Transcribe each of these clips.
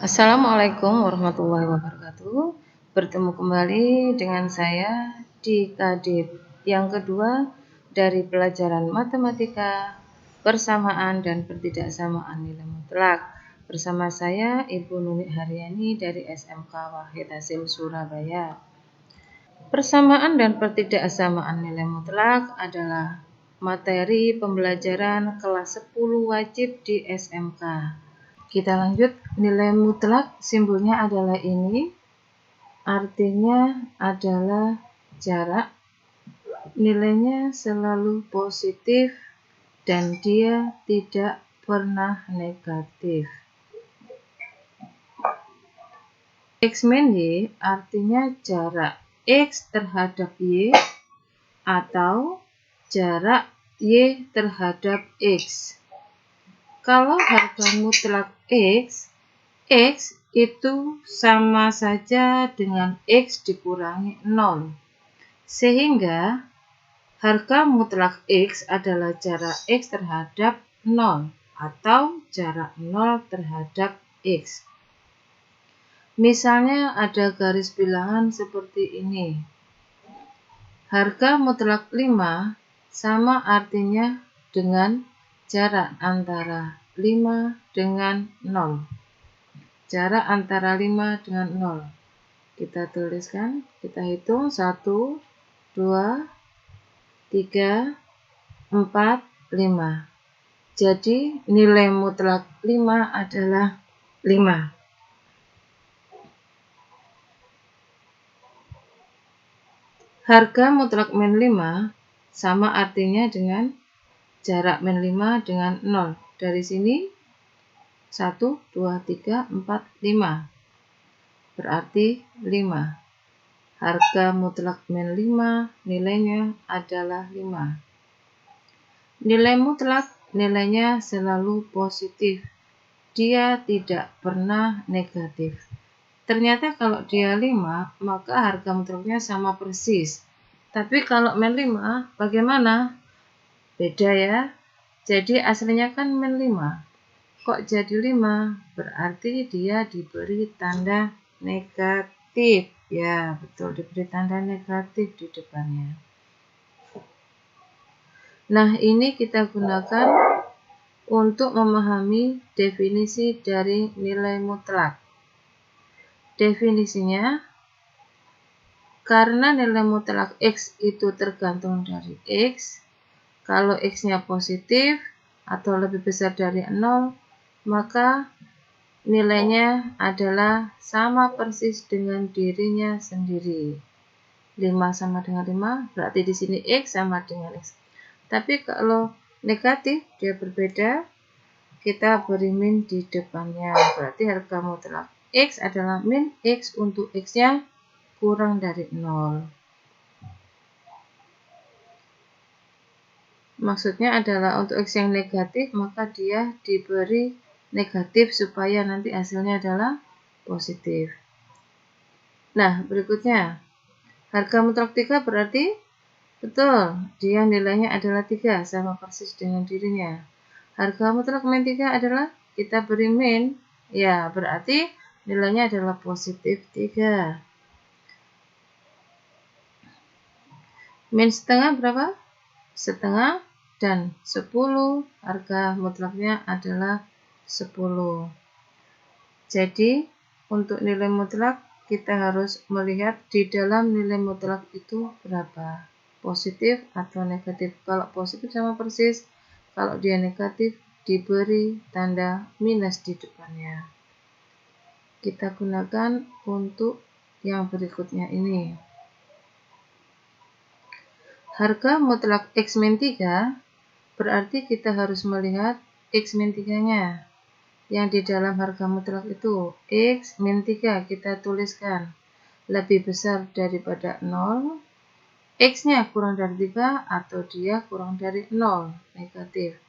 Assalamualaikum warahmatullahi wabarakatuh. Bertemu kembali dengan saya di Kadip yang kedua dari pelajaran matematika, persamaan dan pertidaksamaan nilai mutlak. Bersama saya Ibu Nunik Haryani dari SMK Wahid Hasim Surabaya. Persamaan dan pertidaksamaan nilai mutlak adalah materi pembelajaran kelas 10 wajib di SMK. Kita lanjut, nilai mutlak simbolnya adalah ini, artinya adalah jarak, nilainya selalu positif dan dia tidak pernah negatif. X min Y artinya jarak X terhadap Y atau jarak Y terhadap X. Kalau harga mutlak X itu sama saja dengan X dikurangi 0. Sehingga harga mutlak X adalah jarak X terhadap 0 atau jarak 0 terhadap X. Misalnya ada garis bilangan seperti ini. Harga mutlak 5 sama artinya dengan jarak antara 5 dengan 0. Jarak antara 5 dengan 0. Kita tuliskan, kita hitung 1, 2, 3, 4, 5. Jadi nilai mutlak 5 adalah 5. Harga mutlak min 5 sama artinya dengan jarak min 5 dengan 0. Dari sini 1, 2, 3, 4, 5. Berarti 5. Harga mutlak min 5 nilainya adalah 5. Nilai mutlak nilainya selalu positif. Dia tidak pernah negatif. Ternyata kalau dia 5, maka harga mutlaknya sama persis. Tapi kalau min 5, bagaimana? Beda ya. Jadi aslinya kan min 5. Kok jadi 5? Berarti dia diberi tanda negatif. Ya, betul, diberi tanda negatif di depannya. Nah, ini kita gunakan untuk memahami definisi dari nilai mutlak. Definisinya, karena nilai mutlak X itu tergantung dari X, kalau X-nya positif atau lebih besar dari 0, maka nilainya adalah sama persis dengan dirinya sendiri. 5 sama dengan 5, berarti di sini X sama dengan X. Tapi kalau negatif, dia berbeda, kita beri min di depannya. Berarti harga mutlak X adalah min X untuk X-nya kurang dari 0. Maksudnya adalah untuk X yang negatif, maka dia diberi negatif supaya nanti hasilnya adalah positif. Nah, berikutnya. Harga mutlak 3 berarti betul, dia nilainya adalah 3, sama persis dengan dirinya. Harga mutlak min 3 adalah kita beri min, ya berarti nilainya adalah positif 3. Min setengah berapa? Setengah dan 10, harga mutlaknya adalah 10. Jadi untuk nilai mutlak kita harus melihat di dalam nilai mutlak itu berapa, positif atau negatif. Kalau positif sama persis, kalau dia negatif diberi tanda minus di depannya. Kita gunakan untuk yang berikutnya ini. Harga mutlak X min 3 berarti kita harus melihat X min 3-nya. Yang di dalam harga mutlak itu X min 3 kita tuliskan lebih besar daripada 0, X-nya kurang dari 3 atau dia kurang dari 0, negatif.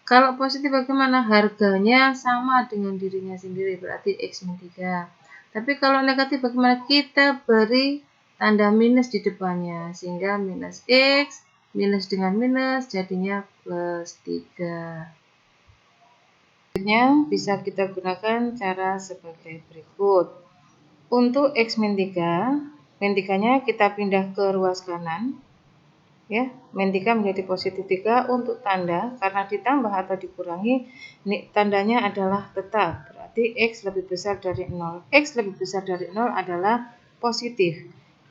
Kalau positif bagaimana? Harganya sama dengan dirinya sendiri, berarti X min 3. Tapi kalau negatif bagaimana? Kita beri tanda minus di depannya, sehingga minus X, minus dengan minus, jadinya plus 3. Selanjutnya bisa kita gunakan cara sebagai berikut. Untuk X min 3, min 3-nya kita pindah ke ruas kanan. Ya, min 3 menjadi positif 3 untuk tanda, karena ditambah atau dikurangi, ini tandanya adalah tetap. Berarti X lebih besar dari 0. X lebih besar dari 0 adalah positif.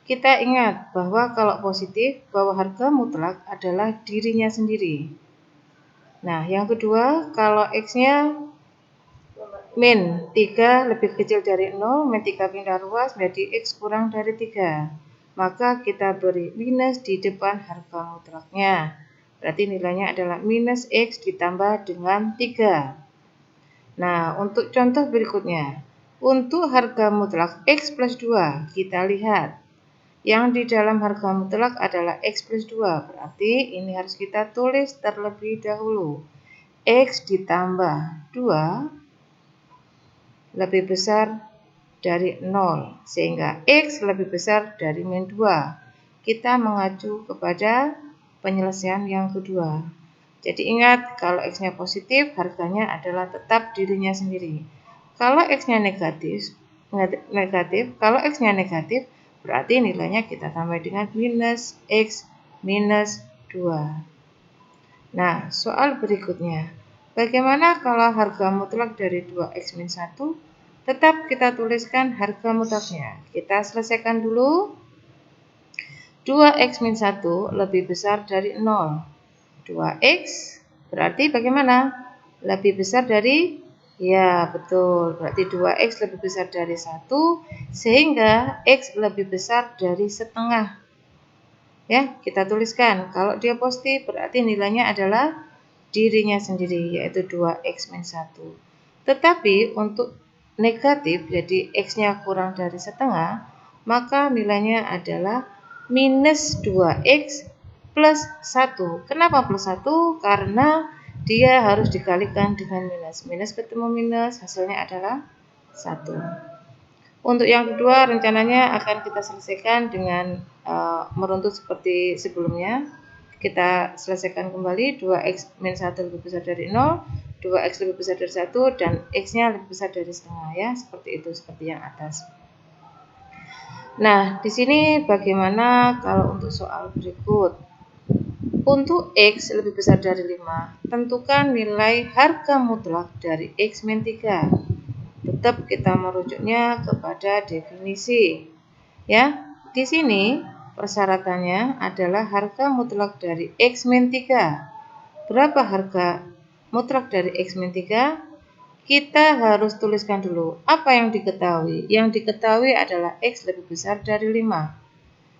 Kita ingat bahwa kalau positif, bahwa harga mutlak adalah dirinya sendiri. Nah, yang kedua, kalau X-nya min 3 lebih kecil dari 0, min 3 pindah ruas menjadi X kurang dari 3. Maka kita beri minus di depan harga mutlaknya. Berarti nilainya adalah minus X ditambah dengan 3. Nah, untuk contoh berikutnya. Untuk harga mutlak X plus 2, kita lihat. Yang di dalam harga mutlak adalah X plus 2. Berarti ini harus kita tulis terlebih dahulu. X ditambah 2 lebih besar dari 0, sehingga X lebih besar dari min 2. Kita mengacu kepada penyelesaian yang kedua. Jadi ingat, kalau X-nya positif, harganya adalah tetap dirinya sendiri. Kalau X-nya negatif, kalau X-nya negatif, berarti nilainya kita tambah dengan minus X minus 2. Nah, soal berikutnya. Bagaimana kalau harga mutlak dari 2X min 1? Tetap kita tuliskan harga mutlaknya. Kita selesaikan dulu. 2X min 1 lebih besar dari 0. 2X berarti bagaimana? Lebih besar dari? Ya, betul. Berarti 2X lebih besar dari 1, sehingga X lebih besar dari setengah. Ya, kita tuliskan. Kalau dia positif, berarti nilainya adalah dirinya sendiri, yaitu 2X min 1. Tetapi untuk negatif, jadi X-nya kurang dari setengah, maka nilainya adalah minus 2X plus 1. Kenapa plus 1? Karena dia harus dikalikan dengan minus. Minus ketemu minus, hasilnya adalah 1. Untuk yang kedua, rencananya akan kita selesaikan dengan meruntut seperti sebelumnya. Kita selesaikan kembali, 2X min 1 lebih besar dari 0, 2X lebih besar dari 1, dan X-nya lebih besar dari setengah, ya. Seperti itu, seperti yang atas. Nah, di sini bagaimana kalau untuk soal berikut? Untuk X lebih besar dari 5, tentukan nilai harga mutlak dari X min 3. Tetap kita merujuknya kepada definisi. Ya, di sini persyaratannya adalah harga mutlak dari X min 3. Berapa harga mutlak dari X min 3? Kita harus tuliskan dulu apa yang diketahui. Yang diketahui adalah X lebih besar dari 5.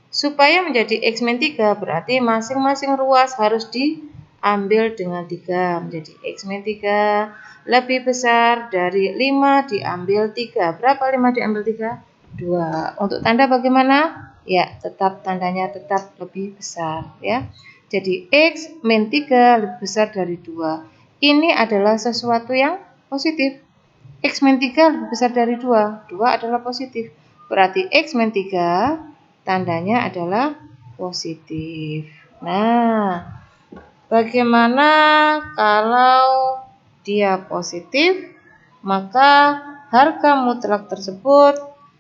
Supaya menjadi X min 3 berarti masing-masing ruas harus diambil dengan 3. Menjadi X min 3 lebih besar dari 5 diambil 3. Berapa 5 diambil 3? 2. Untuk tanda bagaimana? Ya, tetap tandanya tetap lebih besar, ya. Jadi X min 3 lebih besar dari 2. Ini adalah sesuatu yang positif. X min 3 lebih besar dari 2. 2 adalah positif. Berarti X min 3 tandanya adalah positif. Nah, bagaimana kalau dia positif? Maka harga mutlak tersebut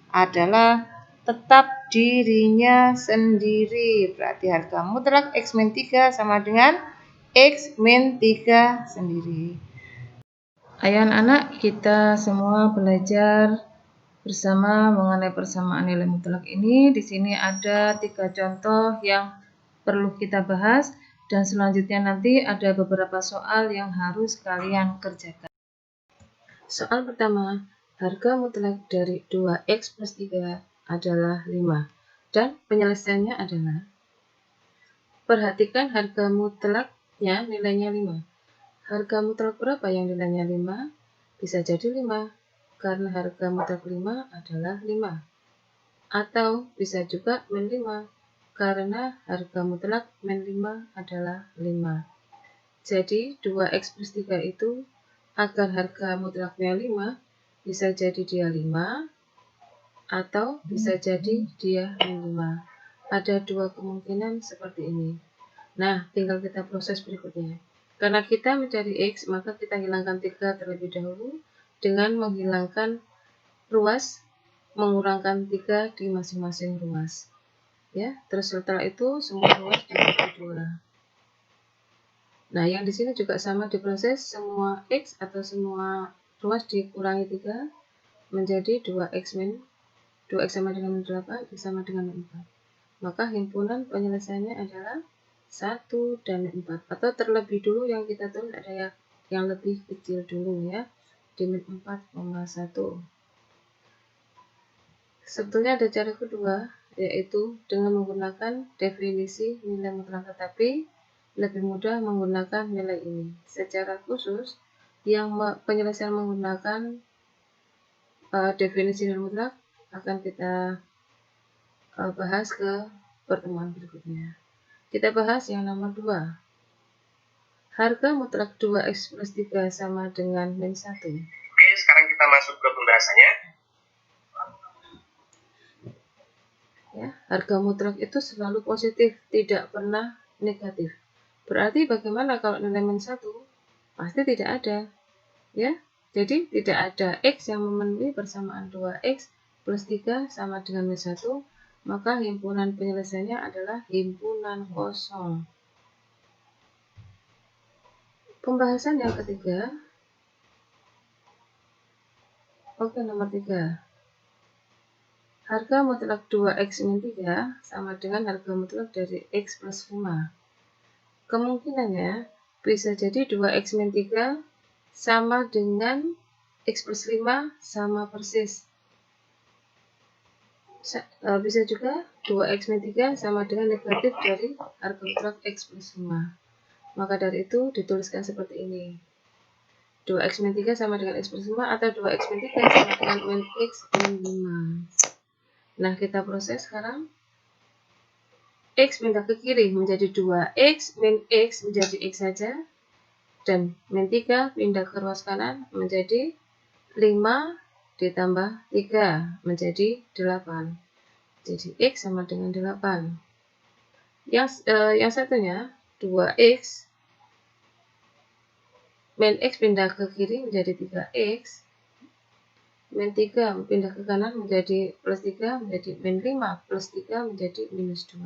adalah tetap dirinya sendiri. Berarti harga mutlak X min 3 sama dengan X min 3 sendiri. Ayo anak-anak, kita semua belajar bersama mengenai persamaan nilai mutlak ini. Di sini ada 3 contoh yang perlu kita bahas, dan selanjutnya nanti ada beberapa soal yang harus kalian kerjakan. Soal pertama, harga mutlak dari 2X plus 3 adalah 5, dan penyelesaiannya adalah, perhatikan harga mutlaknya nilainya 5. Harga mutlak berapa yang nilainya 5? Bisa jadi 5, karena harga mutlak 5 adalah 5. Atau bisa juga min 5, karena harga mutlak min 5 adalah 5. Jadi 2X plus 3 itu agar harga mutlaknya 5, bisa jadi dia 5, atau bisa jadi dia min 5. Ada 2 kemungkinan seperti ini. Nah, tinggal kita proses berikutnya. Karena kita mencari X, maka kita hilangkan 3 terlebih dahulu dengan menghilangkan ruas, mengurangkan 3 di masing-masing ruas. Ya, terus setelah itu semua ruas dibagi 2. Nah, yang di sini juga sama diproses, semua X atau semua ruas dikurangi 3 menjadi 2X sama dengan 8, X sama dengan 4. Maka himpunan penyelesaiannya adalah 1 dan 4. Atau terlebih dulu yang kita tulis ada yang lebih kecil dulu ya, di min 4,1. Sebetulnya ada cara kedua, yaitu dengan menggunakan definisi nilai mutlak, tetapi lebih mudah menggunakan nilai ini. Secara khusus, yang penyelesaian menggunakan definisi nilai mutlak akan kita bahas ke pertemuan berikutnya. Kita bahas yang nomor 2. Harga mutlak 2X plus 3 sama dengan min 1. Oke, sekarang kita masuk ke pembahasannya. Ya, harga mutlak itu selalu positif, tidak pernah negatif. Berarti bagaimana kalau nilai min 1? Pasti tidak ada. Ya, jadi tidak ada X yang memenuhi persamaan 2X plus 3 sama dengan min 1. Maka himpunan penyelesaiannya adalah himpunan kosong. Pembahasan yang ketiga. Oke, nomor 3. Harga mutlak 2X min 3 sama dengan harga mutlak dari X plus 5. Kemungkinannya bisa jadi 2X min 3 sama dengan X plus 5 sama persis. Bisa juga 2X min 3 sama dengan negatif dari harga mutlak X plus 5. Maka dari itu dituliskan seperti ini. 2X min 3 sama dengan X plus 5 atau 2X min 3 sama dengan min X min 5. Nah, kita proses sekarang. X pindah ke kiri menjadi 2X, min X menjadi X saja. Dan min 3 pindah ke ruas kanan menjadi 5 ditambah 3 menjadi 8. Jadi X sama dengan 8. Yang satunya 2X min X pindah ke kiri menjadi 3X, min 3 pindah ke kanan menjadi plus 3 menjadi min 5 plus 3 menjadi minus 2.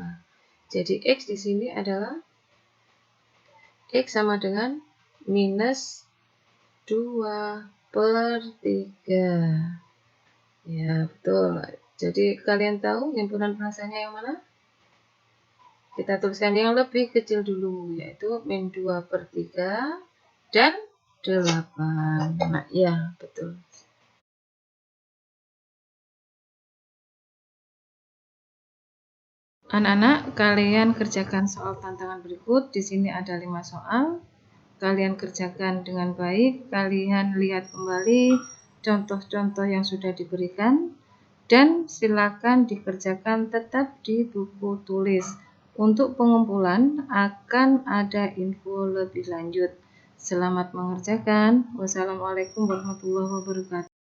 Jadi X di sini adalah X sama dengan minus 2 per 3. Ya, betul. Jadi kalian tahu himpunan penyelesaiannya yang mana? Kita tuliskan yang lebih kecil dulu, yaitu min 2 per 3 dan 8. Nah, ya, betul. Anak-anak, kalian kerjakan soal tantangan berikut. Di sini ada 5 soal. Kalian kerjakan dengan baik. Kalian lihat kembali contoh-contoh yang sudah diberikan. Dan silakan dikerjakan tetap di buku tulis. Untuk pengumpulan akan ada info lebih lanjut. Selamat mengerjakan. Wassalamualaikum warahmatullahi wabarakatuh.